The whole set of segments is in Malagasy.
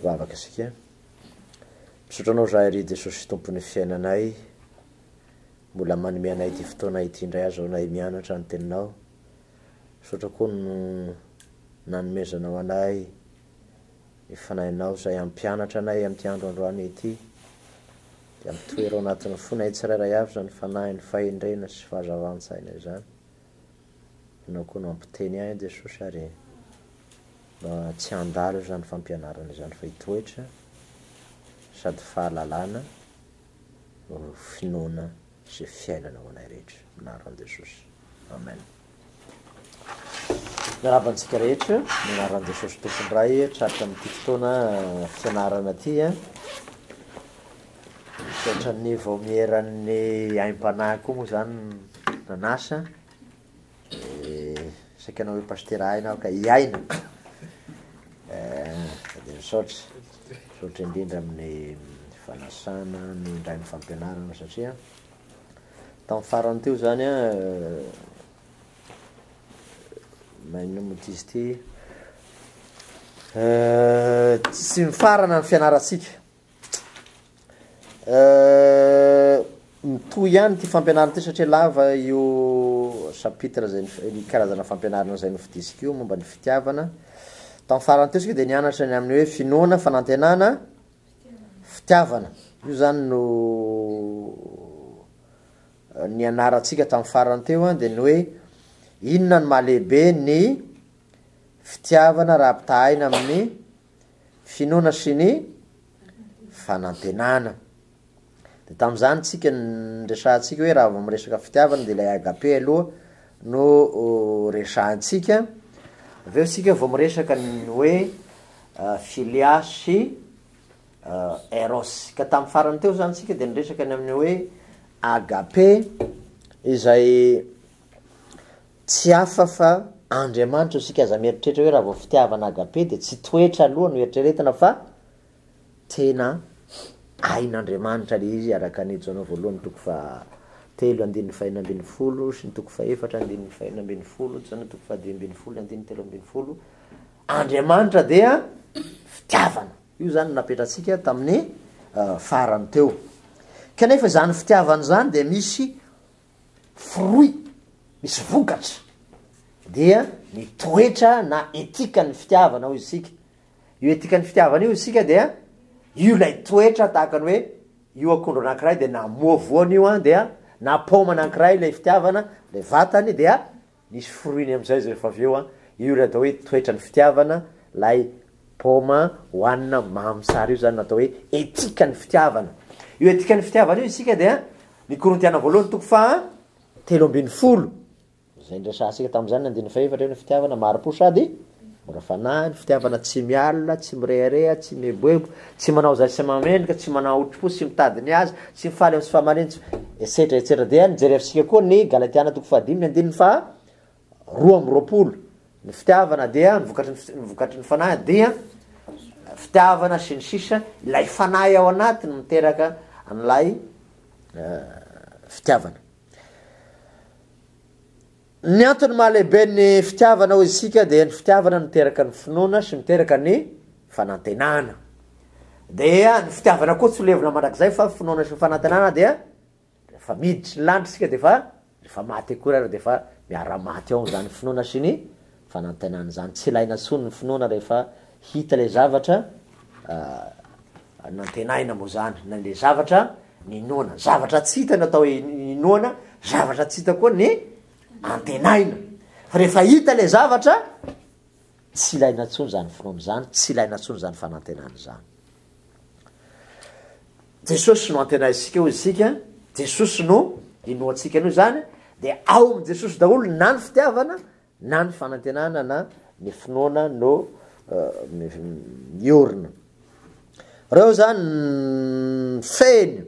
Vavaka asika misotranao za ry Jesosy tompony fiainanay mbola manome anay ty fotoana ity indray azo anay mianatra ny teninao misaotra koa no nanomezanao anay ifanainao zay ampianatra anay amty andro androany ity de amitoerao anatin'ny fonay tsirairay avy zany fanahy ny fahendrena sy fahazavantsaina zany anao koa no ampiteny ahy Jesosy ary tsy andalo zany fampianarana zany fa hitoetra sady fahalalana finoana sy fiainana ho anay rehetra minaran'i Jesosy amen. Miarabantsika rehetra minaran'i Jesosy tompondray tratra amin'ity fotoana fianarana ty satran'ny vao mieran'ny aim-panahy koa moa zany nanasa saika anao hoe pastera aina ka iaina de misaotra indrindra amin'ny fanasana ny indray ny fampianarana satria tamin'ny farany teo zany maino moty izy ty tsy mifarana ny fianaratsika mitohy ihany ty fampianarana ty satria lava io chapitre zay ny karazana fampianarana zay nofidisika io momba ny fitiavana tamin'ny farany teo sika de nianatra ny amin'ny hoe finoana fanantenana fitiavana io zany no ny anaratsika tamin'ny farany teo de ny hoe inona ny mahalehibe ny fitiavana raha ampitahaina amin'ny finoana sy ny fanantenana de tam'izany tsika nresahantsika hoe raha vao miresaka fitiavana de ilay agape aloha no resahantsika aveo sika vao miresaka ny hoe filia sy eros ka tamin'ny farany teo zany sika de niresaka ny amin'ny hoe agape izay tsy hafa fa Andriamanitra sika aza mieritreritra hoe raha vao fitiavana agape de tsy toetra aloha no eritreretina fa tena ain'Andriamanitra le izy araka ny jona voalohany toko fa 3:4 sy ny toko fa 4:4 jona toko fa 2:10 Andriamanitra dia fitiavana io zany napetratsika tamin'ny farany teo kanefa zany fitiavana zany de misy fruit misy vokatra dia ny toetra na etika ny fitiavana io isika io etika ny fitiavana io isika dia io lay toetra tahaka ny hoe io akondro anankiray de namoa voany io dia na paoma anankiray lay fitiavana le vatany dia misy fruiny am'izay zay efa aveo io le atao hoe toetra ny fitiavana lay paoma hoanina mamy sara io zany natao hoe etika ny fitiavana io etika ny fitiavana io isika dia ny Korintiana voalohany toko fa 3:10 zay ndrasasika tam'izany 4 ny fitiavana maro-po sady mora fanahy ny fitiavana tsy mialina tsy mirearea tsy meboebo tsy manao zay sy mamendrika tsy manao otrpo tsy mitady ny azy tsy mifaly am'y sy famareny etsetra dia nijerevsika koa ny Galatiana toko fa 5:2 ny fitiavana dia nivokatry ny fanahy dia fitiavana sy ny sisa ilay fanahy ao anatiny miteraka an'lay fitiavana ny antony mahalehibe ny fitiavana ho isika de ny fitiavana miteraka ny finoana sy miteraka ny fanantenana dia ny fitiavana koa tsy levina mandrakizay fa finoana sy ny fanantenana dia rehefa miditry ny landry sika de fa rehefa maty akory de fa miara-maty ao zany finoana sy ny fanantenana zany tsy ilaina tsony ny finoana rehefa hita le zavatra nantenaina moa zany na le zavatra ninoana zavatra tsy hita ny atao hoe ninoana zavatra tsy hita koa ny antenaina fa rehefa hita le zavatra tsy ilaina tsony zany finoana zany tsy ilaina tsony zany fanantenana zany Jesosy no antenay isika io isika Jesosy no inoatsika an'io zany de ao am' Jesosy daholo na ny fitiavana na ny fanantenana na ny finoana no miorina reo zany feny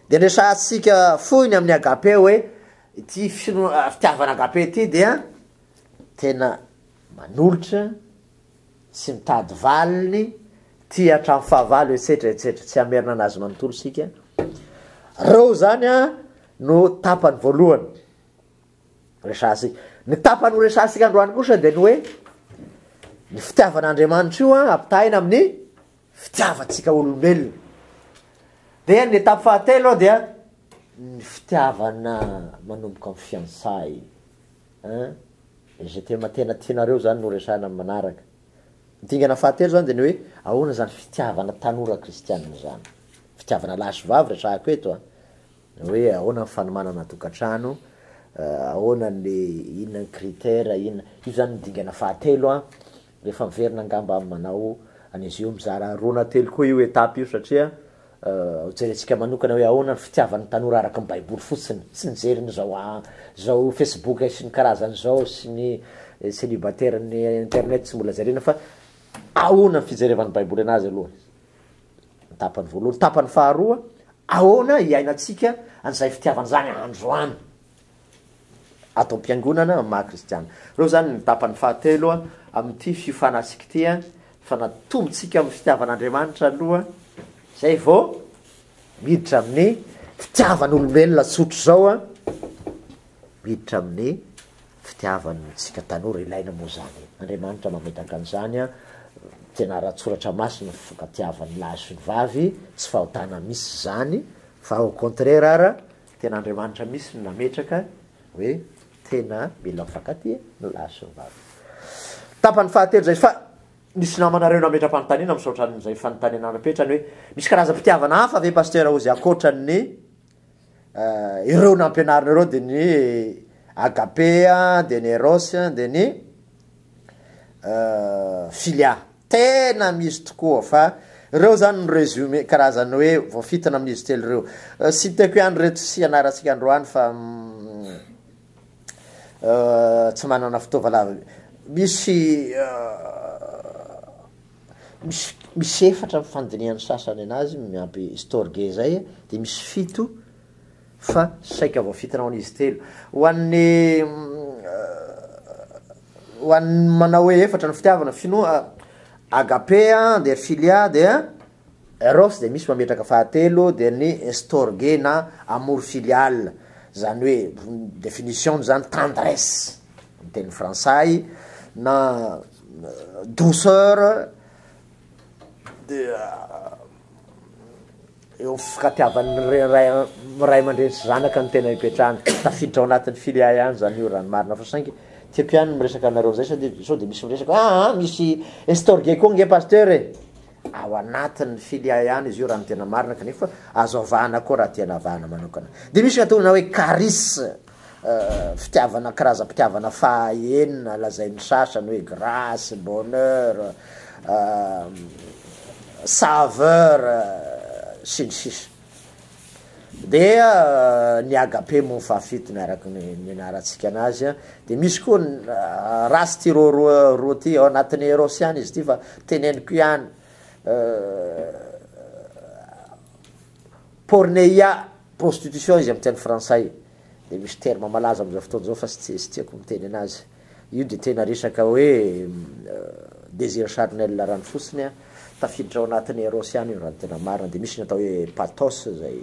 de resahatsika foiny amin'ny agape hoe ity fitiavana agape ty dia tena manolotra sy mitady valiny ty hatramy fahavalo etsetra tsy amerina anazy manontolo sika reo zany no tapany voalohany resasika ny tapany ho resasika androany kosa de ny hoe ny fitiavan'Andriamanitra io ampitahina amin'ny fitiavatsika olombelona. Dia ny étape fahatelo ao dia ny fitiavana manomboka amin'ny fiançay. Zay tena tianareo zany no resahana amin'ny manaraka. Dingana fahatelo zany dia ny hoe ahoana zany fitiavana tanora kristianina zany. Fitiavana lahy sy vavy resahako eto hoe ahoana ny fanomanana tokantrano, ahoana ny inona ny critère, inona io zany dingana fahatelo rehefa miverina angamba manao an'izy io mizara roa na telo koa io étape io satria jerentsika manokana hoe ahoana ny fitiavan'ny tanora araka ny baiboly fotsiny, tsy nijeriny zao Facebook sy ny karazany zao sy ny célibataire ny internet tsy mbola zarena fa ahoana ny fijerevan'ny baiboly anazy aloha. Tapany voalohany. Tapany faharoa, ahoana iainantsika an'izay fitiavana zany androany atao am-piangonana amin'ny maha-kristiana. Reo zany ny tapany fahatelo amin'ity fiofanasika ity fa natombotsika amin'ny fitiavan'Andriamanitra aloha zay vao miditra amin'ny fitiavan'olombelona tsotro zao miditra amin'ny fitiavantsika tanora ilaina moa zany. Andriamanitra mametaka an'izany tena ratsoratra masina fakatiavan'ny lahy sy ny vavy, tsy fahotana misy zany fa au contraire ara tena Andriamanitra misy nametraka hoe tena mila mifankatia ny lahy sy ny vavy. Tapany fahatelo zay fa misy namanareo nametra-panontaniana misaotra an'izay fanontaniana napetrany hoe misy karazam-pitiavana hafa ve pasteur ozy akoatran'ny ireo nampianarinareo dia ny agape dia ny eros dia ny filia. Tena misy tokoa fa ireo zany ny résumé karazany hoe voafitana amin'izy telo ireo. Sy teko ihany reto sy anaratsika androany fa tsy manana fitaovalava. Misy efatra ny fandinihan'ny sasany anazy miampy storge zay dia misy fito fa saika voafitana ho an'izy telo. Ho an'ny manao hoe efatra ny fitiavana finoa agape dia filia dia eros dia misy mametraka fahatelo dia ny storge na amour filial zany hoe définition zany tendresse ny teny frantsay na douceur eo fikatiavan'ny ray aman-dreny sy zanaka ny tena hipetrahany tafiditra ao anatin'ny filia ihany zany io raha ny marina fa saingy tiako ihany miresaka anareo zay sao dia misy miresaka misy estorge koa nge pasteur ao anatin'ny filia ihany izy io raha ny tena marina kanefa azo avahana koa raha tiana avahana manokana. Dia misy atona hoe caris fitiavana karazam-pitiavana fahaenina lazain'ny sasany hoe grâce, bonheur, saveur sy ny sisa. Dia ny agape moa fahafito miaraka ny anaratsika anazy dia misy koa rasy ty roa ty ao anatin'ny eros ihany izy ty fa teneniko ihany porneia prostitution izy amin'ny teny frantsay. Dia misy terme malaza amin'izao fotoana zao fa sy tiako miteny anazy. Io dia tena resaka hoe désir charnel rano fotsiny tafiditra ao anatin'ny eros ihany io raha tena marina. Dia misy ny atao hoe pathos zay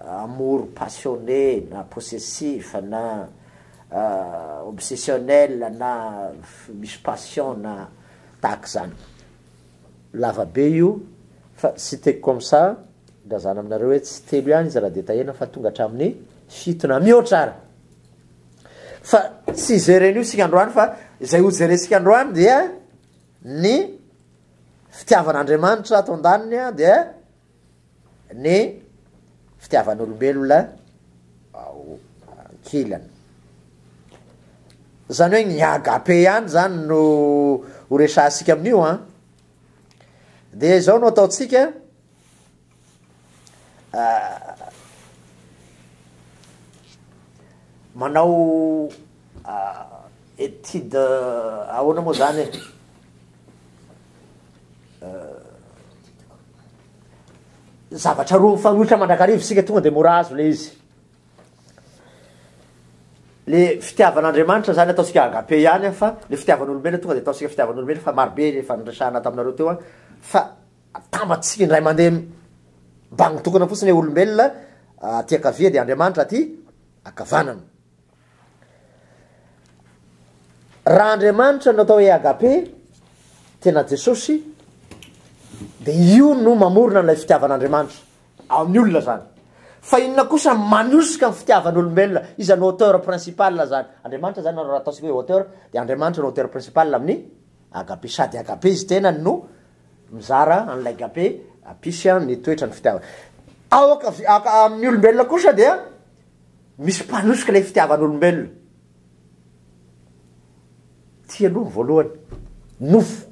amour passionné na possessif na obsessionnel na misy passion na tahaka zany. Lava be io fa sy teko comme ça drazana aminareo hoe tsy telo ihany izy raha detahena fa tonga hatramin'ny fito na mihoatra ara. Fa tsy izeren'io sika androany fa izay ho jerentsika androany dia ny fitiavan'Andriamanitra ato an-daniny dia ny fitiavan'olombelona ao ankilany. Zany hoe ny agape ihany zany no ho resahasika amin'io dia izao no ataotsika manao étude ahoana moa zany zavatra roa mifanohitra mandrakarivo sika tonga dia mora azo le izy. Le fitiavan'Andriamanitra zany ataosika agape ihany fa le fitiavan'olombelona tonga dia ataosika fitiavan'olombelona fa marobe efa niresahana taminareo teo fa atambatsika indray mandeha mbagny tokana fotsiny olombelona aty akavia dia Andriamanitra aty akavanana. Raha Andriamanitra no atao hoe agape tena Jesosy de io no mamorona nlay fitiavan'andriamanitra ao amin'ny olona zany fa inona kosa manosika ny fitiavan'olombelona izany auteur principal zany andriamanitra zany raha ataosika hoe auteur de andriamanitra no auteur principal amin'ny agape sady agape izy tena no mizara an'lay agape apisy ny toetra ny fitiavana amin'ny olombelona kosa dia misy mpanosika lay fitiavan'olombelona ty aloha ny voalohany nofo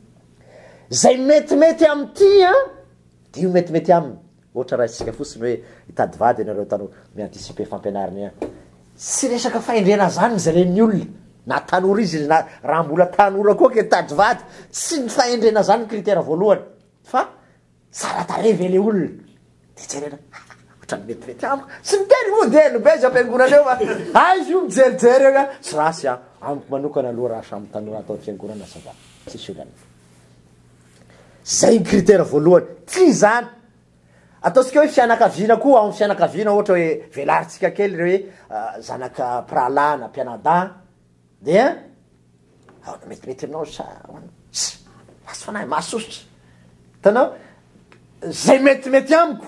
zay metimety am'ty a de io metimety aminy ohatra raha isika fotsiny hoe hitady vady ianareo tano mianticipe fampianariny a sy resaka fahendrena zany zay reny olona na tanora izy na raha mbola tanora koa ke hitady vady tsy ny fahendrena zany ny critère voalohany fa tsara tarevy le olona de jerena ohatrany metimety amiko sy miteny moa de nobezy ampiangonaneo fa izy io mijerijery eo a tsy rasy a amiko manokana aloha raha samy tanora atao fiangonana sava tsisy olana zay ny critère voalohany ty zany ataosika hoe fianakaviana koa amin'ny fianakaviana ohatra hoe velaritsika kely re hoe zanaka pralana mpianada dia metimety aminao lasy fanahy mahasosotra hitanao zay metimety amiko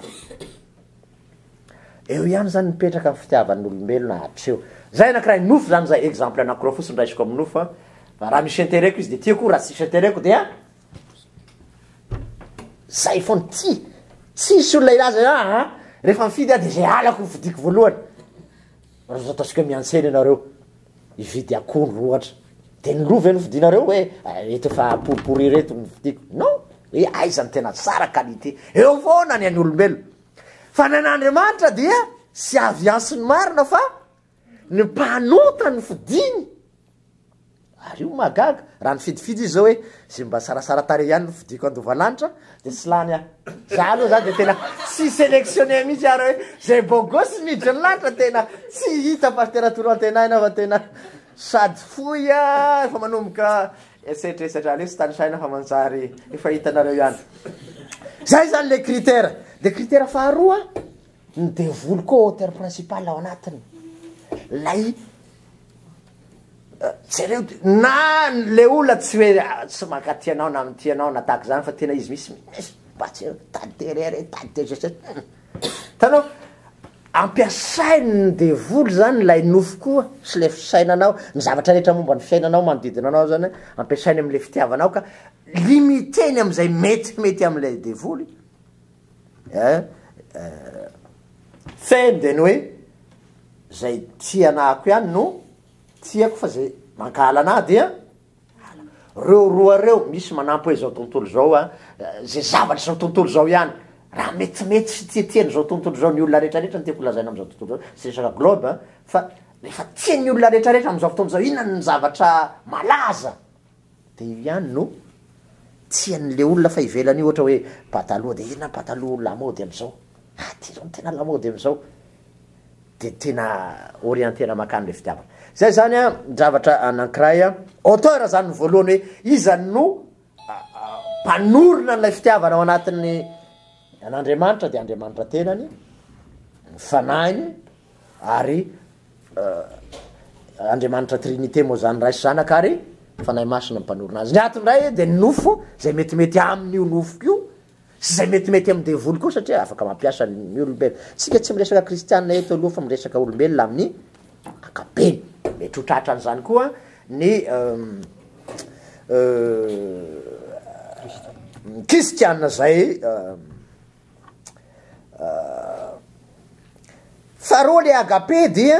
eo ihany zany mipetraka amin'ny fitiavan'olombelona hatreo zay anakiraha nofo zany zay exemple anakiro fotsiny raisiko amin'ny nofo fa raha misy intereko izy de tiako raha tsisy intereko dia zay fony ty tsisy olona ilaza rehefa mifidy a de zay alako vidiko voalohany ataosika miantsena ianareo ividy akondro ohatra de nylova eny fidinareo hoe eto efa poripory reto nyvidiko non hoe aizany tena tsara qualité eo foana ny any olombelona fa nan'andriamanitra dia sy aviansiny marina fa ny mpanota ny fidiny ary io magaga raha nifidifidy izy zao hoe sy mba sarasara tare ihany no fidiko andovalanitra de tsy lany a za aloha zany de tena tsy sélectionné mihitsy ary hoe zay bogosy miditra ny lanitra tena tsy hita pasteratoro antenaina fa tena sady foy a efa manomboka esetresetra le sy tany saina fa manjary efa hitanareo ihany zay zany le critère de critère faharoa ny devoly koa auteur principal ao anatiny lay jereo na le olona tsy hoe tsy makatianao na mitianao na tahaky zany fa tena izy misy batsy tady terere tady te tanao ampiasainy ny devoly zany lay nofo koa sy le fisainanao ny zavatra rehetra momba ny fiainanao manodidinanao zany ampiasainy am'le fitiavanao ka limiteny am'izay metimety am'lay devoly fendeny hoe zay tianako ihany no tiako fa zay mankala ana dia reo roa reo misy manampy hoe zao tontolo zao a zay zavatra zao tontolo zao ihany raha metimety sy tiatiany zao tontolo zao ny olona rehetrarehetra ny tiako lazaina am'zao tontolo zao sy resaka globe fa rehefa tiany olona rehetrarehetra am'zao fotoana zao inona ny zavatra malaza de io ihany no tian'le olona fa ivelany io ohatra hoe pataloha de inona pataloha lamody am'zao ty zao tena lamody am'zao de tena orientena makany le fitiavana zay zany a zavatra anankiray a auteur zany ny voalohany hoe izany no mpanorona n'lay fitiavana ao anatin'ny an'andriamanitra de andriamanitra tenany ny fanahiny ary andriamanitra trinité moa zany raisy zanaka ary fanahy masina mpanorona azy ny atondray de nofo zay metimety amin'io nofoko io sy zay metimety amy devoly koa satria afaka mampiasa ny olombelona tsika tsy miresaka kristianina eto aloha fa miresaka olombelona amin'ny akapeny mety ho tratran'zany koa ny kristianina zay faharoa le agape dia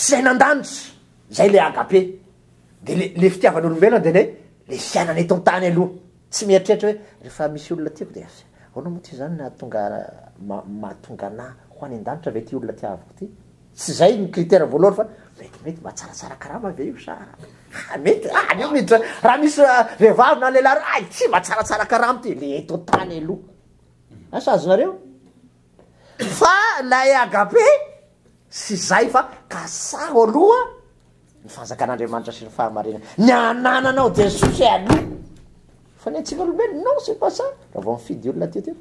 fiainandanitra zay le agape de le fitiavan'olombelona de le fiainana eto antany aloha tsy mieritreritra hoe rehefa misy olona tiako de aona moa ty zany mahatonga ana ho any an-danitra ve ty olona tiaviko ty tsy zay ny critère voalohany fa metimety mba tsaratsara karama ve io sa mety io miditra raha misy vehivavy na lehilahy ty mba tsaratsara karama ty le eto antany aloha asa azonareo fa lay agape sy zay fa kasaho aloha ny fanjakan'andriamanitra sy ny fahamarina ny anananao de sosy aloha fa ny antsika olombelona non c'est pas ça raha vao mifidy olona teo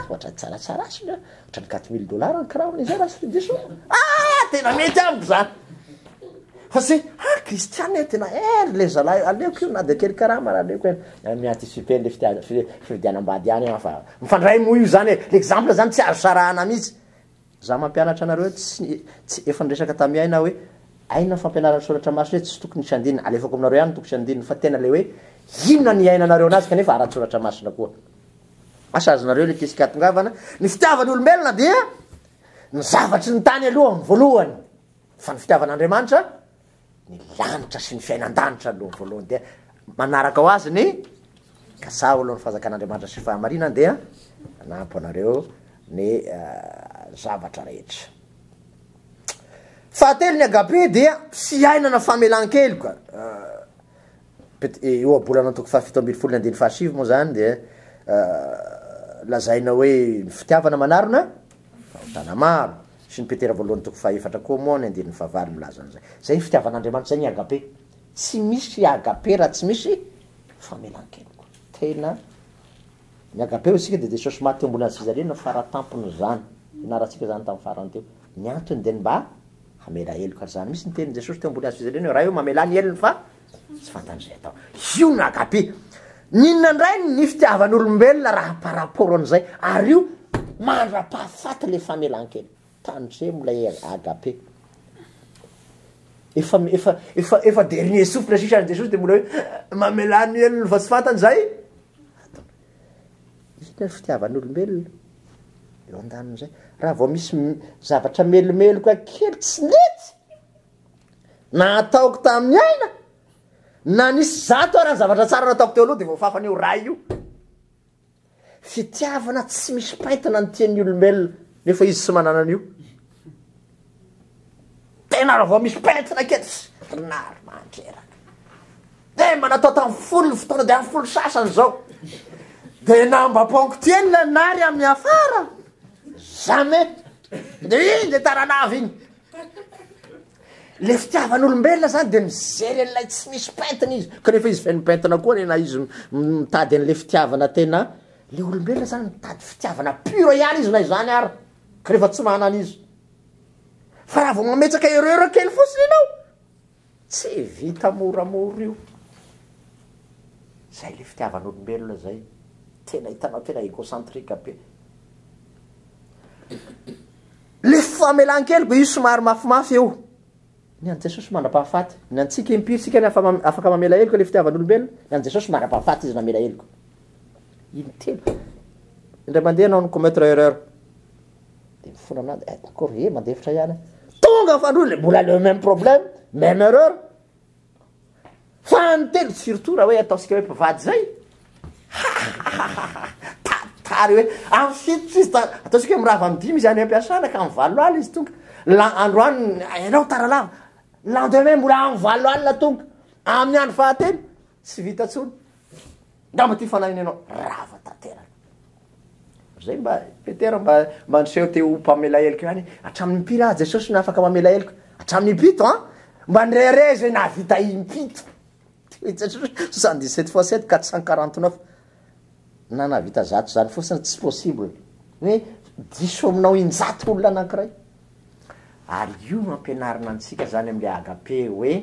ohatrany tsaratsara asy ohatrany $4,000 ny karaha izay raha sy fidiso tena mety amiko zany fa se kristiana tena le zalahy aleoko io na de kely karama raha aleoko miantisipeny le fividianambady any fa mifandray moa io zany l'exemple zany tsy azo sarahana mihitsy za mampianatra anareo tsy efa nresaka tamy aina hoe aina fampianarana soratra maso hoe tsy tokony isy andinina alefako aminareo ihany tokony isy andinina fa tena le hoe inona ny ainanareo anazy kanefa ara-tsoratra masina koa asa azonareo le tisikatongavana ny fitiavany olombelona dia ny zavatry ny tany aloha ny voalohany fa ny fitiavan'andriamanitra ny lanitra sy ny fiainan-danitra aloha voalohany dia manaraka ho azy ny kasa aloha ny fahazakan'andriamanitra sy fahamarinany dia anampo anareo ny zavatra rehetra fahatelo ny agape dia fiainana famelan-keloka eo abolana toko fahafito ambin'ny folo ny andiny fahasivy moa zany dia lazaina hoe ny fitiavana manarona fahotana maro sy ny petera voalohany toko fahaefatra koa moa ny andin'ny fahavalo milaza an'izay zay fitiavan'andriamanitra zay ny agape tsy misy agape raha tsy misy famelan-keloko tena ny agape sika de jesosy maty ambony azy fizarena faratampony zany inaratsika zany tamin'ny farany teo ny antony de ny mba hamela heloka zany misy ny teny jesosy teo ambony azy fizarena raha io mamela ny elony fa tsy fantan'izay atao io ny agape ninona ndray ny fitiavan'olombelona raha par rapport an'izay ary io mandra-pahafaty le famelan-kelo tandre molay agape efa dernier souffle sisany jesosy de mbola hoe mamela ny elony fa tsy fantan'izay ny fitiavan'olombelona eo andaniny zay raha vao misy zavatra melomeloka kely tsy netsy na ataoko tamin'ny aina na nisy zato raha zavatra tsara nataoko teo aloha de voafafany io raha io fitiavana tsy misy paintina ny tian'ny olombelona nefa izy tsy manana an'io tena raha vao misy paintina kely nary mandreraka de manatao tamin'ny folo fotoana de amin'ny folo sasany zao de nambam-pongotienina nary amin'ny afara jamais de iny de taranavy iny le fitiavan'olombelona zany de mizery an'ilay tsy misy paintina izy kanefa izy feny paintina koa nena izy mitady an'le fitiavana tena le olombelona zany mitady fitiavana pure ihany izy na izany ary kanefa tsy manana izy fa raha vao mametsaka eroero kely fosiny ianao tsy vita moramora io zay le fitiavan'olombelona zay tena hitanao tena égocentrique be le famelan-keloka io somary mafimafy eo ny an' jesosy mandra-pahafaty ny antsika impiry sika ny afaka mamela heloka le fitiavan'olombelona ny an' jesosy mandra-pahafaty izy namela heloka iny telo indray mandeha anao ny commettre erreur de mifona amin'azy d'accord mandevitra ihany tonga fandro le mbola le même problème même erreur fa ny telo surtout raha hoe ataosika hoe mpivady zay tatary hoe amin'ny fito izy ataosika hoe mirava am'dimy izy any ampiasana ka amin'ny valo aly izy tonga andro any ianao taralava lendemain mbola amin'ny valo alina tonga amin'ny andro fahatelo tsy vita tsony ngamba ty fanahiny anao rava tanteraka zay mba petera mba niseho teo mpamela heloka ihany hatramin'ny impiry jesosy ny afaka mamela heloka hatramin'ny impito a mba nirere zay navita impito 77 fois 7 449 na navita zato zany fosiny tsy possible hoe diso aminao injato olona anankiray ary io mampianarina antsika zany am'le agape hoe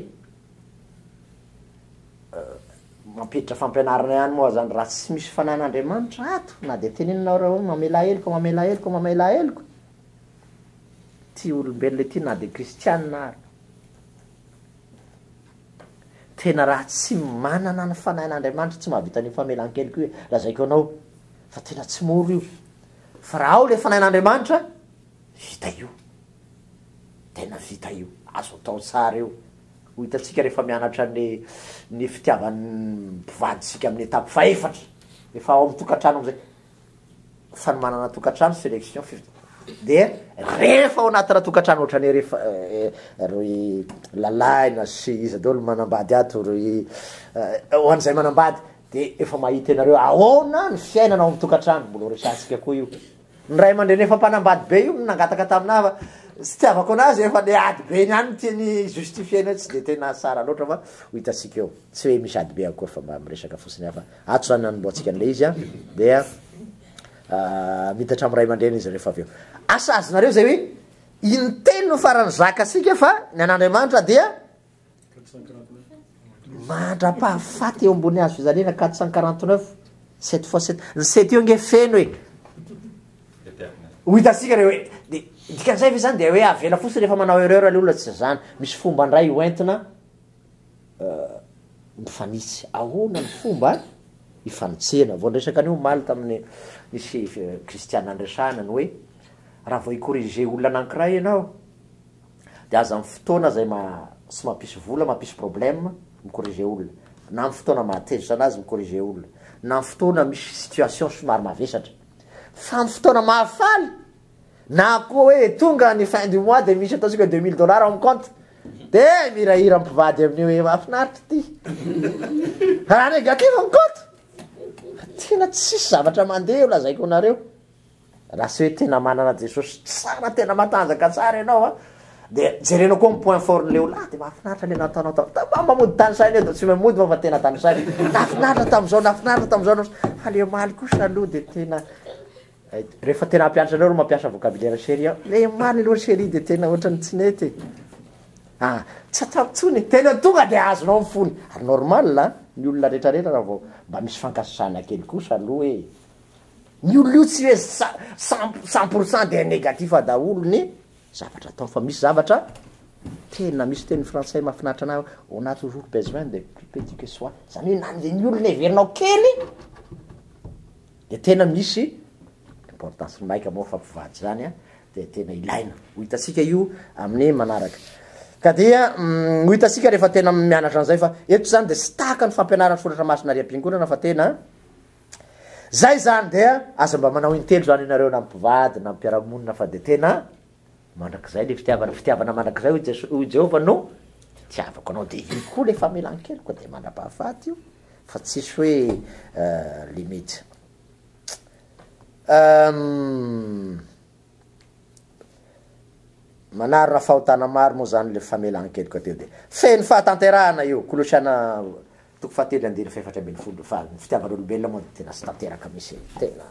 mampiditra fampianarana ihany moa zany raha tsy misy fanan'andriamanitra ato na de teneninao raha hoe mamela heloko ty olombelona ty na de kristianina ary tena raha tsy manana ny fanahin'andriamanitra tsy mahavita ny famelan-keloko hoe lazaiko anao fa tena tsy moro io fa raha ao le fanahin'andriamanitra vita io tena vita io azo atao tsara io ho hitatsika rehefa mianatra ny fitiavan'ny mpivadysika amin'ny etape faefatra efa ao amin'ny tokantrano am'izay fa ny manana tokantrano sélection de rehefa ao anatina tokantrano ohatrany rehefa roy lalaina sy izy daholo manambady ato roy ho an'izay manambady de efa mahita anareo ahoana ny fiainana ao amin'ny tokantrano mbola resansika koa io ny ray aman-dreny efa mpanambady be io nangataka taminava tsy tiavako anazy efa le ady be ny any tiany justifiena tsy de tena sara loatra fa ho hitasika eo tsy hoe misy ady be akory fa mba miresaka fosiny hafa ato zany nanomboatsika an'le izy a dia midatra amy ray aman-dreny izy rehefa avy eo asa azonareo zay hoe intelo no farany zakasika fa ny an'andriamanitra dia mandra-pahafaty eo ambony azo fizanena 449 7 fois 7 7 io nge feno hoe ho hitasika re hoe de dikan'izay ve zany de hoe avela fotsiny rehefa manao erreur le olona tsy zany misy fomba ndray hoentina mifanitsy ahoana ny fomba ifanitsena vo ndresaka anio maly tamin'ny misy kristiana andresanany hoe raha vo icorrige olona anankiray ianao de aza my fotoana zay sy mampisy vola mampisy problème micorrige olona na my fotoana mahatezitra anazy micorrige olona na my fotoana misy situation somary mavesatra fa my fotoana mahafaly na koa hoe tonga ny fin du mois de misy ataosika $2000 am compte de mirahira mpivady amin'io hoe mahafinaritra ty raha négatif am compte tena tsisy zavatra mandeha io lazaiko anareo raha sy hoe tena manana jesosy tsara tena matanjaka tsara ianao a de jerenao koa my point fort le ola de mahafinaritra le nataonao mamody tany sainy eo de tsy mamody fa tena tany sainy nafinaritra tam'izao nafinaritra tam'izao fa le maly kosa aloha de tena rehefa tena ampianatra anao ro mampiasa vocabulaire série le maly aloha série de tena ohatrany tsy nety tsy atapitsony tena tonga de azonao mifony ary normal ny olona rehetrarehetra raha vao mba misy fankasosana kely kosa aloha hoe ny olona io tsy hoe 100% de négatif daholo ny zavatra atao fa misy zavatra tena misy teny français mahafinaritra anao on a toujours besoin de plus petit que soi zany hoe nany ny olona everinao kely de tena misy importance maika moa fampivady zany a de tena ilaina ho hitasika io amin'ny manaraka ka dia ho hitasika rehefa tena mianatra an'izay fa eto zany de sy tahaka ny fampianarany folatra masina ry am-piangonana fa tena zay zany dia aza mba manao intelo zany ianareo na mpivady na mpiaramonina fa de tena mandrak'izay le fitiavana mandrak'izay ho Jehova no tiavako anao de iny koa le famelan-keloka de mandra-pahafaty io fa tsisy hoe limite manaro raha fahotana maro moa zany le famelan-keloka teo de feno fahatanterahana io kolosiana toko fahatelo andiny faefatra ambin'ny folo fa ny fitiavan'olombelona moa de tena sy tanteraka misy tena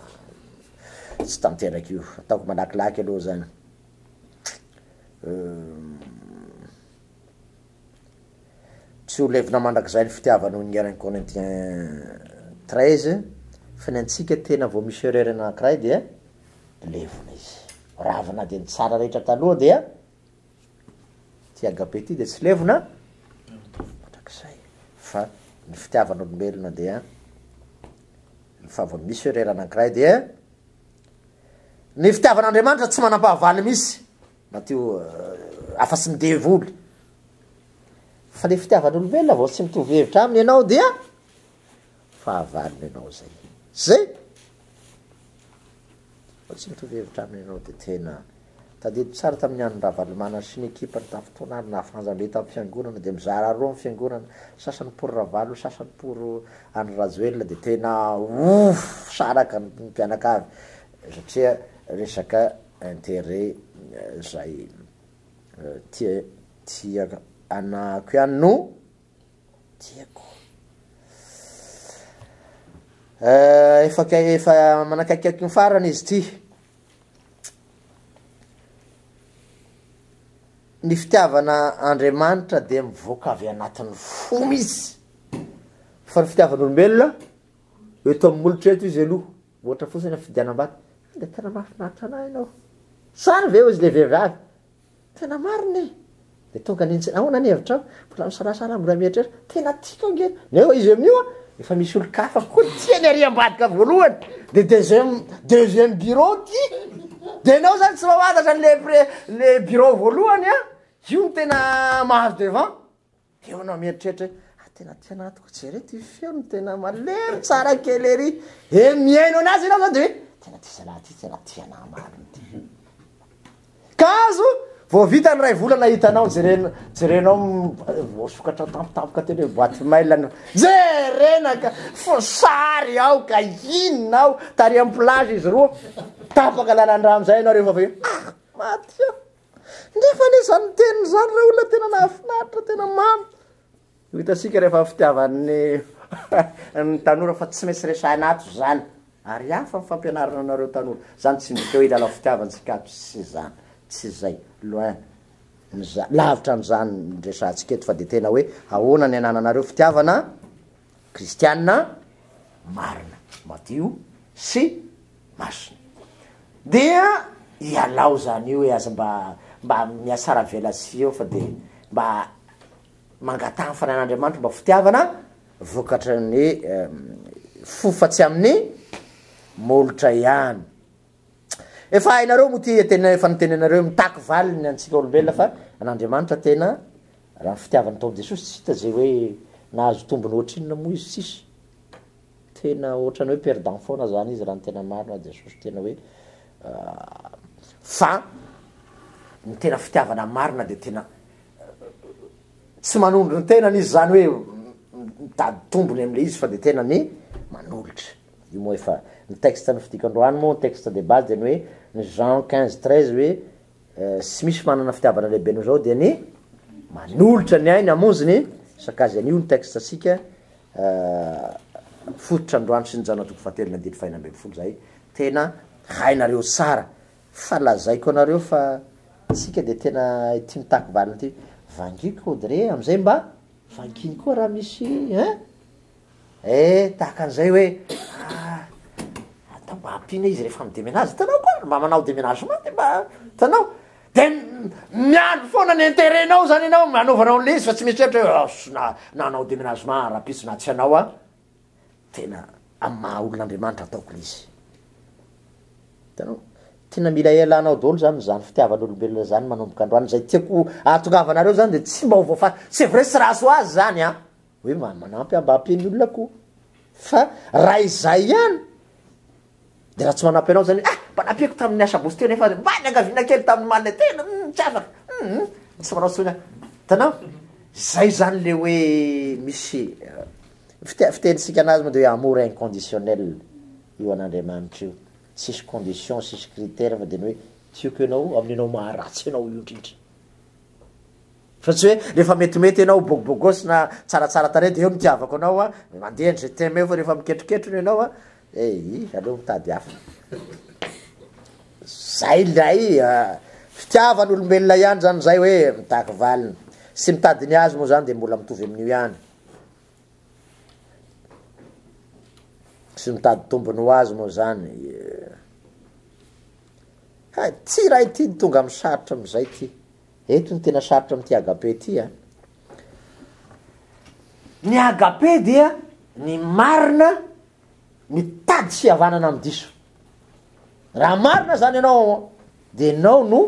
tsy tanteraky io ataoko malakilaky aloha zany tsy ho levina mandrak'izay ny fitiavana ny Corinthiens 13 fa ny antsika tena vao misy erreur anankiray dia levona izy ravina de ny tsara rehetra taloha dia ty agape ty de tsy levona mandrak'izay fa ny fitiavan'olombelona dia fa vao misy erreur anankiray dia ny fitiavan'Andriamanitra tsy manam-pahavaly misy natio afa-tsy midevoly fa le fitiavan'olombelona vao tsy mitovy hevitra aminy ianao dia fahavaliny ianao zay vao tsy mitovy hevitra aminy ianao de tena tadidi tsara tamin'ny andro ravalomana sy ny ekipa ny tafitonary na fanjambe tamin'ny fiangonana de mizara roa amin'ny fiangonana sasany por ravalo sasany por andro rajoelona de tena saraka ny mpianakavy satria resaka intérêt zay tia anako ihany no tiako efa manakaikiaky ny farany izy ty ny fitiavana Andriamanitra de mivoaka avy anatin'ny fo misy fa ny fitiavan'olombelona eto amin'ny molotra eto izy aloha ohatra fotsiny ny fidianam-baty de tena mahafinaritra anay ianao sany ve izy le vehivavy tena mariny de tonga nintsy ahoana ny hevitra mbola misarasara mbola mietrera tena tiako nge neo izy amin'io efa misy olo kafa koa tiany ary ambadika voalohany de deuxième bureau ty de nao zany tsy mamantatra le bureau voalohany io no tena mahazo devant de eo anao mieritreritra tena tiana toko jere ty feo no tena malemy tsara kely ery miaino anazy ianao zany de hoe tena ty zalahy ty tena tiana mariny ty ka azo vao vita ny ray volana hitanao jerenao voasokatra tampotampoka teny hoe boîte mail jerenaka fo sary ao ka inona ao tary amin'ny plage izy roa tapaka lalandrano zay ianao rehefa ve matio nefa nezany teniny zany re olona tena nahafinaritra tena mamy hitasika rehefa fitiavan'ny ny tanora fa tsy maintsy resanato zany ary hafa mifampianarana anareo tanora zany tsy midika hoe lala fitiavantsika ato sy zany tsy zay loin lavitra am'zany ndresantsika eto fa de tena hoe ahoana ny anananareo fitiavana kristianina marina madio sy masina dia ialao zany io hoe aza mba miasara vela sy eo fa de mba mangatagny fanan'andriamanitra mba fitiavana vokatra ny fofa tsy amin'ny molotra ihany efa hainareo mo ty tena efa nitenenareo mitaky valiny antsika olombelona fa an'andriamanitra tena raha fitiavana tao jesosy tsy hita zay hoe nahazo tombony ohatrinona moa izy tsisy tena ohatrany hoe père d'enfant na zany izy raha ny tena marina jesosy tena hoe fa ny tena fitiavana marina de tena tsy manondro ny tenany izy zany hoe mitady tombony am'le izy fa de tena ny manolotra io moa efa ny texte ny fidika androany moa texte de base de ny hoe ny Jean 15:13 hoe sy misy manana fitiavana lehibe no zao de ny manolotra ny ainy amonjy ny sakazy an'io ny texte asika fototra androany sy ny janatoko fahatelo ny andiny fahinambiny folo zay tena hainareo tsara fa lazaiko anareo fa tsika de tena ty mitaky valiny ty vangiko Audrey am'izay mba vankiny koa raha misy tahaka an'izay hoe atao mba ampina izy rehefa mideménage tanao koa mba manao déménagement de mba tanao de miandro foana ny intérêt-nao zany ianao manaovanao an'le izy fa tsy misy etra hoe nanao déménagement rahapisy na tsy anao a tena amy maha olon'andriamanitra ataoko le izy tanao tena mila ialanao daholo zany zany fitiavan'olombelona zany manomboka androany zay tiako ahatongavanareo zany de tsy mba ovoafa c'est vrai sy raso azy zany a hoe manampy mba ampiany olona koa fa raha izay ihany de raha tsy manampy anao zany mba nampiako tamin'ny asabosy teo nefa mba ny angavina kely tamin'ny malina tena tsy afaka tsy manao sonya tanao zay zany le hoe misy fitenitsika anazy moa de hoe amour inconditionnel io an'andriamanitra io sisy condition sisy critère fa de ny hoe tiako ianao amin'nyanao maharatsy ianao io indrindra fa tsy hoe rehefa metimety ianao bogobogosy na tsaratsara tare de eo mitiavako anao a mandeha ndre teme eo fa rehefa miketroketrony ianao a aleo mitady hafa zay lay fitiavan'olombelona ihany zany zay hoe mitaky valiny sy mitady ny azy moa zany de mbola mitovy amin'io ihany sy mitady tombony ho azy moa zany tsy raha ity ny tonga amy sarotra am'izay ty eto ny tena sarotra am'ty agape ty a ny agape dia ny marina mitady sy havanana amy diso raha marina zany ianao de nao no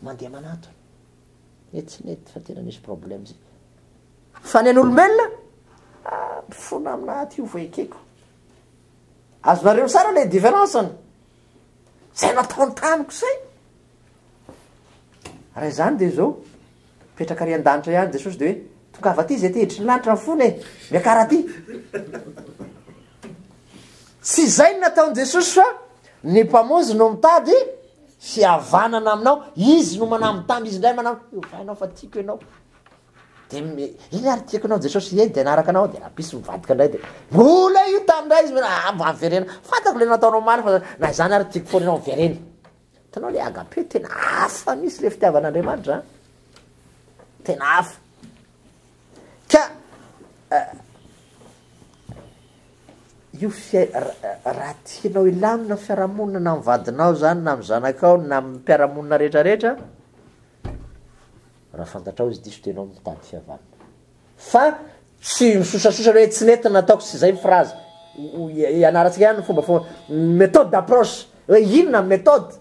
mandeha manatony etsinety fa tena nisy problème zay fa ny an'olombelona mifona aminaty io voekeko azonareo sara le différenceny zay nataony tamiko zay raha zany de zao petraka ary an-danitra ihany jesosy de hoe tongava ty zay tehitry ny lanitra ny fony miakara ty tsy zay ny nataony jesosy fa ny mpamonjy no mitady sy havanana aminao izy no manambytamy izy ndray manam vainao fa tiako ianao de iny ary tiako anao jesosy de anaraka anao de rahapisy mivadika ndray de mbola io tamindray izy mba miverena fantako le nataonao maly fa na zany ary tiako foana anao miverena tanao le agape tena hafa misy le fitiavan'andriamanitra tena hafa ka io raha tianao ilamina fiarahamonina na mivadinao zany na mizanakao na mpiarahamonina rehetrarehetra raha fantatrao izy diso tenao mitady fihavanana fa tsy misosasosa hoe tsy netina nataoko sy zay phrase ianaratsika ihany fomba méthode d'approche hoe inona méthode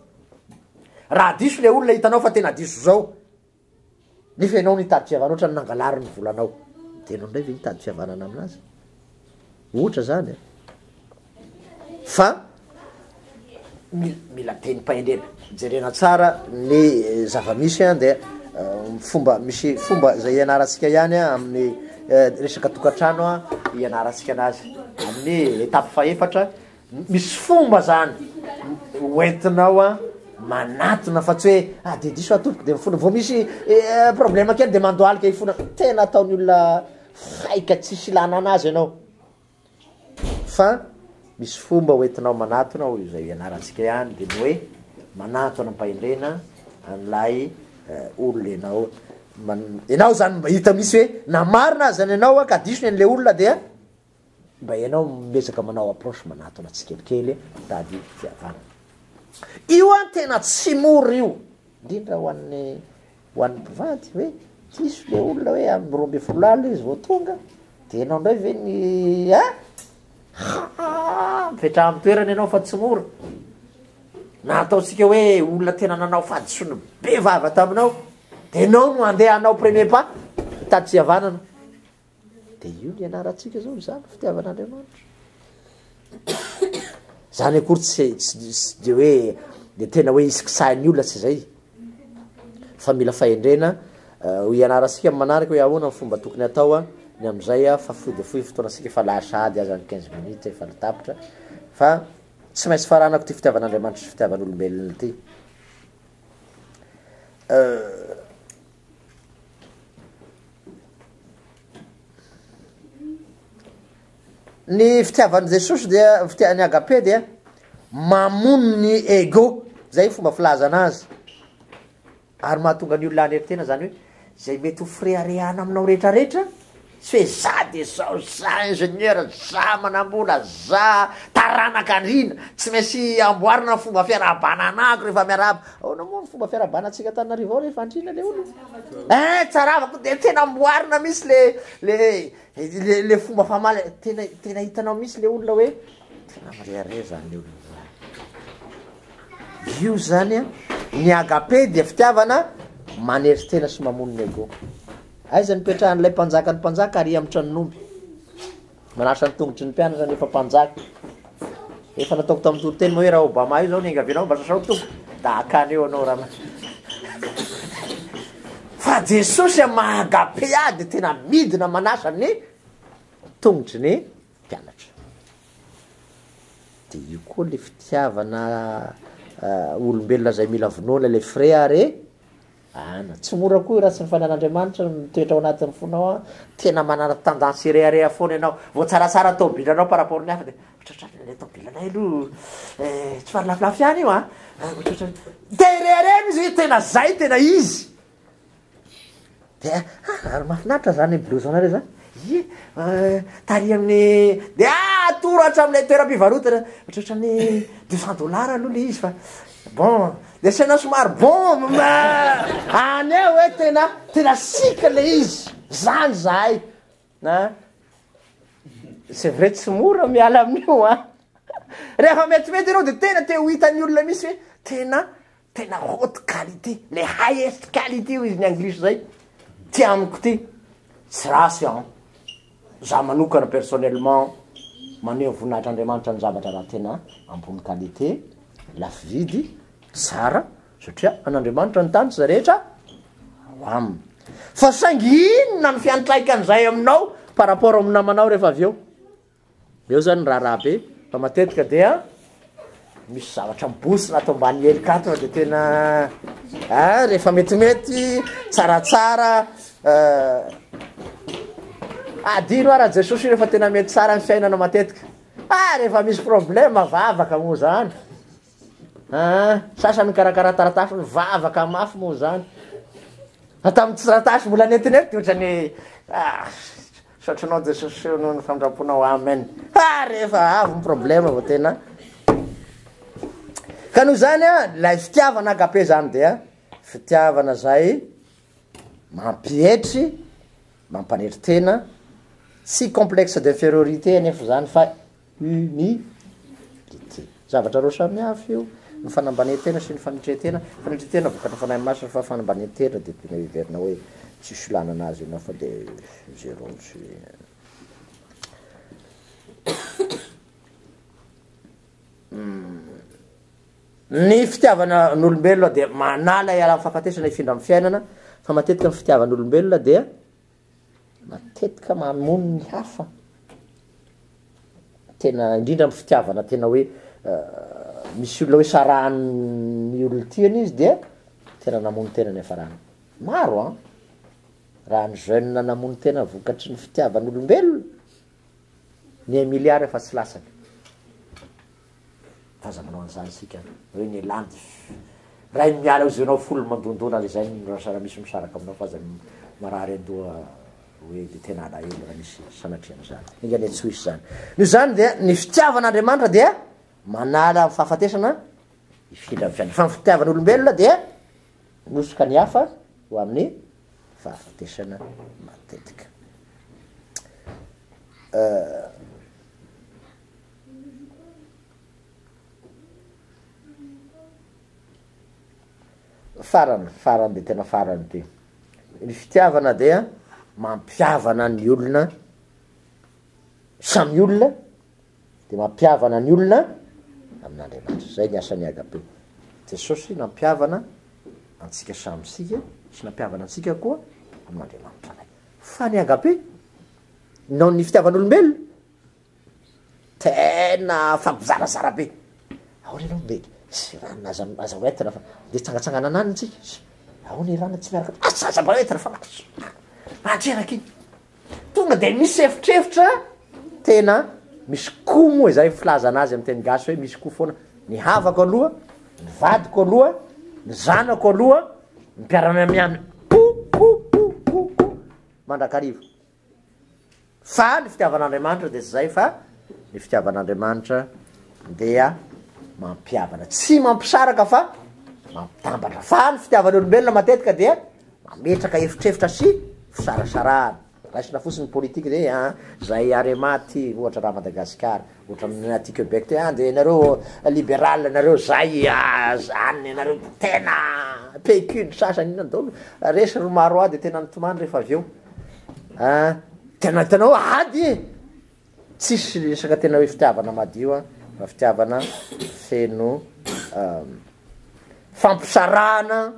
raha diso le olona hitanao fa tena diso zao nefa ianao nitady fihavanana ohatra ny nangalary ny volanao de anao ndray ve hitady fihavanana aminazy ohatra zany fa mila teny pahendrena jerena tsara ny zava-misy a de fomba misy fomba zay ianaratsika ihany a amin'ny resaka tokantrano a ianaratsika anazy amin'ny etape faefatra misy fomba zany hoentinao a manatona fa tsy hoe de diso atompoko de mifona vo misy problème kely de mandoalika ifona tena ataony olona faika tsisy ilana anazy ianao fa misy fomba hoentinao manatona zay ianaratsika ihany de ny hoe manatona ampahendrena an'lay olona ianao zany mba hita misy hoe namarina zany ianao ka disony an'le olona dia mba ianao mezaka manao approche manatona tsikelikely tady fiavana io a tena tsy mora io indrindra hoan'ny mpivady hoe tsisy le olona hoe amy roambe folala izy vao tonga de ianao ndray ve ny mipetraha amy toerana ianao fa tsy mora na ataotsika hoe olona tena nanao fadisony be vava taminao de nao no andeha anao premier pas tady tsy havanana de io ny anaratsika zao zany fitiavan'Andriamanitra zany akory tsy de hoe de tena hoe isikisahin'ny olona tsy zay fa mila fahendrena ho ianaratsika manaraka hoe ahoana ny fomba tokony atao a ny am'izay a fa foy de foy fotoanasika fa lasady azy any 15 minutes efa latapitra fa tsy maintsy faranako ty fitiavan'Andriamanitra sy fitiavan'olombelona ty ny fitiavan'i Jesosy dia fitiany agape dia mamono ny ego zay fomba filaza anazy ary mahatonga ny olona aneritena zany hoe zay mety ho fireharehana aminao rehetrarehetra tsy hoe za de zao za ingénieur za manambola za taranaka andrina tsy maintsy amboarina ny fomba fiarabana anako rehefa miaraba aona moa ny fomba fiarabana atsika Antananarivo ao rehefa andrina le olona tsaravako de tena amboarina misy le fomba famaly tena hitanao misy le olona hoe tena mirehareha zany le olona io zany a ny agape dia fitiavana maneritena sy mamono ny ego aiza nipetrahan'lay mpanjaka ny mpanjaka ary amy tranonomby manasa ny tongotry ny mpianatra nefa mpanjaka efa nataoko tamin'ny toroteny ma hoe raha Obama io zao ny engavianao mba sasao tompo da akany eo anao raha fa Jesosy mahagape de tena midina manasa ny tongotry ny mpianatra de io koa le fitiavana olombelona zay mila vonoana le frère tsy mora koa raha tsy nifanan'Andriamanitra mitoetra ao anatin'ny fonao a tena manana tendance rehareha foana ianao vao tsaratsara tobilanao par rapport ny hafa de otratrale tobilanay aloha tsy fary lafilafy ihany io a de rehareha izy hoe tena zay tena izy de ary mahafinaritra zany ny blouse anareo zany tary amin'ny de toratra amin'lay toeram-pivarotana ohatrany $200 aloha le izy fa bon de sena somary bon any eo hoe tena sika le izy zany zahay na c'est vrai tsy mora miala amin'io a rehefa metimety ianao de tena te ho hitan'ny olona misy hoe tena haute qualité le highest qualité io izy ny anglisy zay ty amiko ty tsy rasy an za manokana personnellement maneho voninahitr'Andriamanitra ny zavatra raha tena ambony qualité lafo vidy tsara satria an'Andriamanitra ny tany tsy zarehetra ho aminy fa saingy inona ny fiantraikan'izay aminao par rapport amin'ny namanao rehefa avy eo zany raharaha be fa matetika dia misy zavatra mibosina atao mbany helikatra de tena rehefa metimety tsaratsara adino raha Jesosy rehefa tena mety tsara ny fiainana matetika rehefa misy problème vavaka moa zany sasany karakara taratasy vavaka mafy moa zany atamy taratasy mbola netinety ohatrany sotranao Jesosy no ny fandraponao amen rehefa avy ny problème vao tena ka noho zany a lay fitiavana agape zany dia fitiavana zay mampietry mampanetry tena tsy complexe d'infériorité nefa zany fa humilité zavatra roa samy hafa io ny fanambanetena sy ny fanitretena vokatra fanahy masina fa fanambanetena de tena iverina hoe tsy solana anazy ianao fa de zéro tsy ny fitiavana n'olombelona de manala iala fahafatesana ifindra amin'ny fiainana fa matetika ny fitiavan'olombelona dia matetika mamono ny hafa tena indrindra amin'ny fitiavana tena hoe misy olona hoe sarahany olona tiany izy dia tena namono tena ny afarany maro a raha ny jeune namono tena vokatry ny fitiavan'olombelona ny 1 milliard efa tsy lasaka faza manao an'izany sika hoe ny landy ray miala ozanao folo mandondona le zay rasara misy misaraka aminao fa za marary andoha hoe de tena ela raha misy sanatriana zany ingany tsy hoisy zany no zany dia ny fitiavan'andriamanitra dia manala fahafatesana ifindra fiana fa ny fitiavan'olombelona dia nosoka ny hafa ho amin'ny fahafatesana matetika farany de tena farany ty ny fitiavana dia mampiavana ny olona samy olona de mampiavana ny olona amin'andriamanitra zay ny asany agape jesosy nampiavana antsika samysika sy nampiavana antsika koa amin'andriamanitra nay fa ny agape nao ny fitiavan'olombelona tena fampizarazara be ao renao be sy rana azahoetana fa de tsangatsangana anany tsika ao ny rana tsy miaraka azabaetana fa mantreraka iny tonga de misy efitrefitra tena misy ko moa zay filaza anazy amy teny gasy hoe misy ko foana ny havako aloha ny vadiko aloha ny zanako aloha ny mpiara-miamiamy ko mandrakarivo fa ny fitiavan'andriamanitra de zay fa ny fitiavan'andriamanitra dia mampiavana tsy mampisaraka fa mampitambatra fa ny fitiavan'olombelona matetika dia mametraka efitrefitra sy fisarasarana raisina fosiny politika zay zay arematy ohatra raha Madagasikara ohatra amin'aty Quebec te de nareo libéral nareo zay zany nareo tena pecune sasany ina dolo resy romaro a de tena nitomany rehefa avy eo tena hitanao ady tsisy resaka tena hoe fitiavana madio fa fitiavana feno fampisarana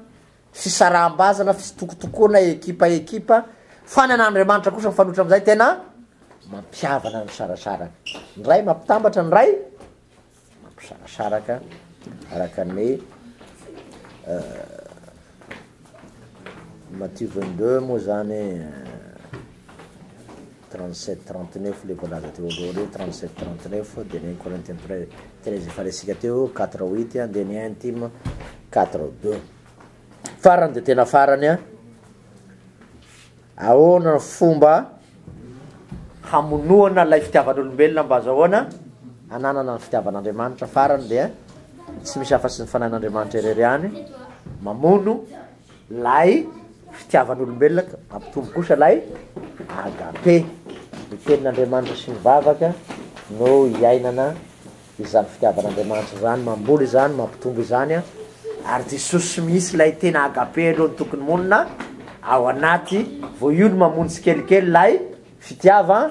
fisaraham-bazana fisitokotokoana ekipa fa ny an'andriamanitra kosa mifanotra am'izay tena mampiavana ny sarasaraka ny ray mampitambatra ny ray mampisarasaraka araka ny Matthieu 22 moa zany 37-39 le volaza teo alohany 37-39 de ny Corinthiens 13 efa resika teo 4-8 de ny intime 4-2 farany de tena farany ahoana ny fomba hamonoana lay fitiavan'olombelona mba azahoana ananana ny fitiavan'andriamanitra farany dia tsy misy hafa sy ny fanan'andriamanitra irery any mamono lay fitiavan'olombelona mampitombo kosa lay agape ny tenin'andriamanitra sy mivavaka no iainana izany fitiavan'andriamanitra zany mamboly zany mampitombo izany ary Jesosy misy lay tena agape aloha ny tokony monina ao anaty vo io no mamono tsikelikely lay fitiava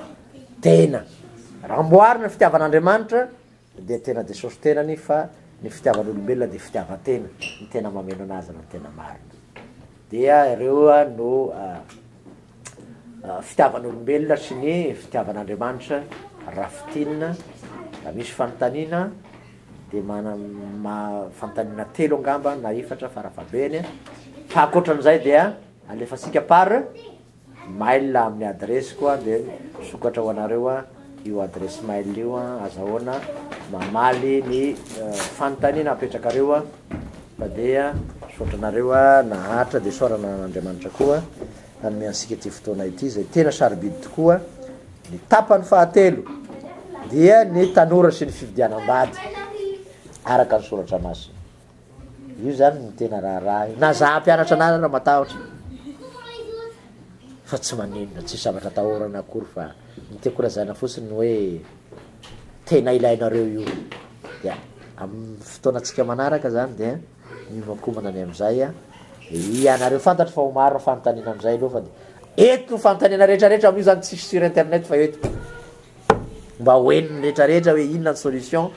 tena raha mboarina ny fitiavan'andriamanitra de tena Jesosy tenany fa ny fitiavan'olombelona de fitiava tena ny tena mameno anazy ny tena marina dia ireo no fitiavan'olombelona sy ny fitiavan'andriamanitra rafitinina raha misy fanontaniana de fanontaniana telo angamba na efatra farafabeny fa akoatran'izay dia alefasika par mail amin'ny adresy koa de sokatra ho anareo io adresy mail io azahoana mamaly ny fanontaniana apetrakareo fa dia sotranareo nahatra de sorana n'andriamanitra koa anome ansika ty fotoana ity zay tena sarobidy tokoa ny tapany fahatelo dia ny tanora sy ny fividianam-bady araka ny soratra masina io zany ny tena raharaha na za mpianatra anarana matahotra fa tsy maninona tsy zavatra tahorana akory fa nytiako razana fotsiny hoe tena ilainareo io dia amin'ny fotoanatsika manaraka zany dia mimakomana ny am'izay ianareo fantatry fa ho maro ny fanontaniana am'izay aloha fa de eto ny fanontaniana rehetrarehetra am'io zany tsisy sur internet fa eto mba hoeniny rehetrarehetra hoe inona ny solution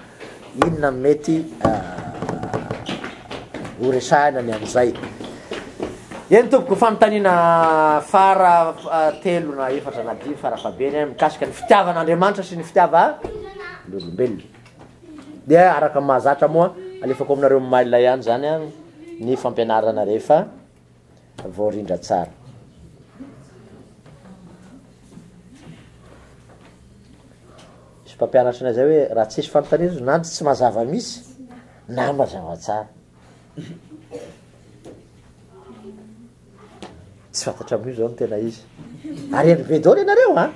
inona mety horesahina ny am'izay eny tompoko fanontaniana fara telo na efatra na dimy farafabeny mikasika ny fitiavan'andriamanitra sy ny fitiava l'olombelona dia araka mahazatra moa alefako aminareo mail ihany zany ny fampianarana rehefa voarindra tsara sy mpampianatra anay zay hoe raha tsisy fanontaniana nandro tsy mazava misy na mazava tsara tsy fantatra amin'io zao no tena izy ary eny be daholo ianareo a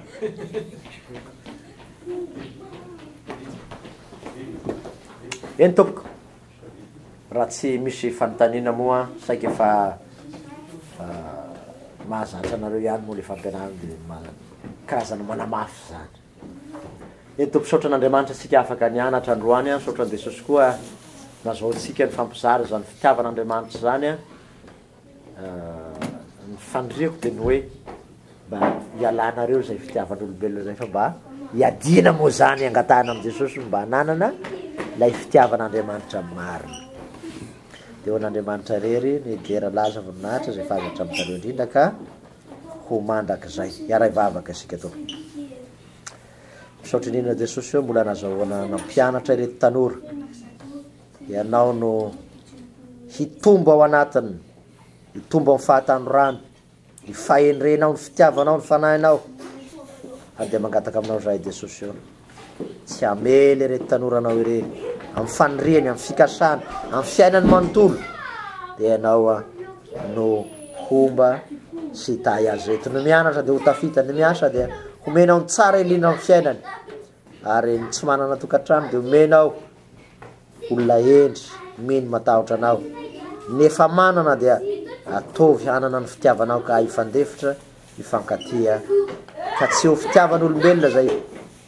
eny tompoko raha tsy misy fanontaniana moa saika efa mahazatra anareo ihany moa le fampianarana de karazana manamafy zany eny tompo saotra an'Andriamanitra sika afaka nianatra androany a saotra an' Jesosy koa nazahoantsika ny fampizary zany fitiavan'Andriamanitra zany a ny fandriako de ny hoe mba hialanareo zay fitiavan'olombelona zay fa mba hiadina moa zany angatahana am' Jesosy mba hananana lay fitiavan'Andriamanitra marina de ho an'Andriamanitra rery ny dera laza voninahitra zay fazatra amin'tareo indrindra ka ho mandrak'izay hiara ivavaka isika to misaotra indrindra Jesosy hoe mbola nazahoana nampianatra ireto tanora ianao no hitombo ao anatiny hitombo amin'ny fahatanorano hifahenrenao ny fitiavanao ny fanahinao ary de mangataka aminao zay Jesosy io tsy amely ireto tanoranao ireny amin'ny faniriany amin'ny fikasana amin'ny fiainany manontolo de ianao no homba sy tay azy reto no mianatra de ho tafita ny miasa de homenao ny tsara indrindra amin'ny fiainany ary ny tsy manana tokantrano de homenao olona endry mino matahotra anao nefa manana dia atovy hanana ny fitiavanao ka hifandefitra hifankatia ka tsy ho fitiavan'olombelona zay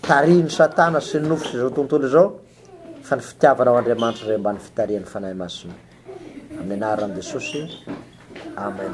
tariny satana sy ny nofo zao tontolo zao fa ny fitiavanao Andriamanitra zay mba ny fitarian'ny fanahy masina amin'ny anaran'i Jesosy amen